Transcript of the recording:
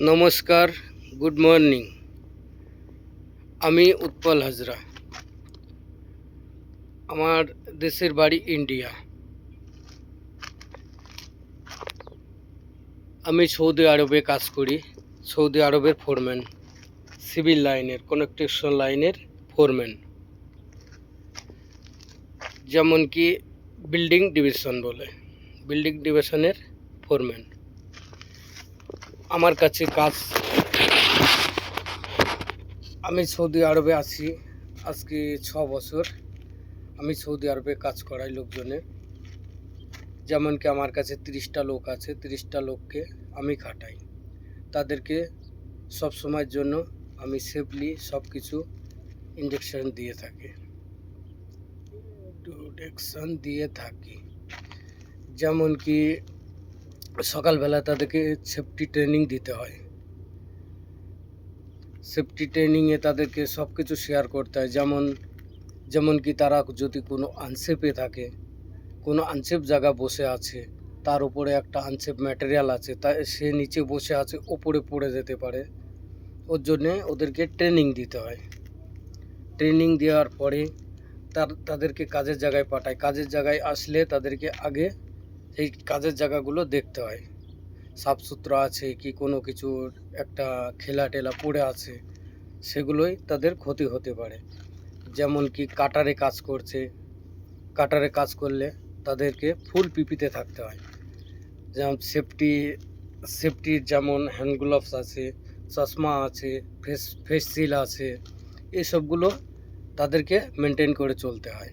নমস্কার, good morning. আমি উৎপল হাজরা। আমার দেশের বাড়ি ইন্ডিয়া। আমি সৌদি আরবে কাজ করি। সৌদি আরবের ফোরম্যান, সিভিল লাইনের, কনস্ট্রাকশন লাইনের ফোরম্যান, যেমন কি বিল্ডিং ডিভিশন বলে, বিল্ডিং ডিভিশনের ফোরম্যান। আমার কাছে কাজ, আমি সৌদি আরবে আছি আজকে 6 বছর। আমি সৌদি আরবে কাজ করাই লোকজনের, যেমন কি আমার কাছে 30টা লোক আছে। 30টা লোককে আমি খাটাই। তাদেরকে সব সময়ের জন্য আমি সেফলি সব কিছু ইঞ্জেকশন দিয়ে থাকি। যেমন কি সকালবেলা তাদেরকে সেফটি ট্রেনিং দিতে হয়। সেফটি ট্রেনিংয়ে তাদেরকে সব কিছু শেয়ার করতে হয়। যেমন কি তারা যদি কোনো আনসেফে থাকে, কোনো আনসেফ জায়গা বসে আছে, তার উপরে একটা আনসেফ ম্যাটেরিয়াল আছে, সে নিচে বসে আছে, ওপরে পড়ে যেতে পারে। ওর জন্যে ওদেরকে ট্রেনিং দিতে হয়। ট্রেনিং দেওয়ার পরে তাদেরকে কাজের জায়গায় পাঠায়। কাজের জায়গায় আসলে তাদেরকে আগে এই কাজের জায়গাগুলো দেখতে হয়, সাফ সুতরা আছে কি, কোনো কিছু একটা খেলা টেলা পড়ে আছে, সেগুলোই তাদের ক্ষতি হতে পারে। যেমন কি কাটারে কাজ করছে, কাটারে কাজ করলে তাদেরকে ফুল পিপিতে থাকতে হয়। যেমন সেফটির যেমন হ্যান্ড গ্লোভস আছে, চশমা আছে, ফেস শিল্ড আছে, এসবগুলো তাদেরকে মেনটেন করে চলতে হয়।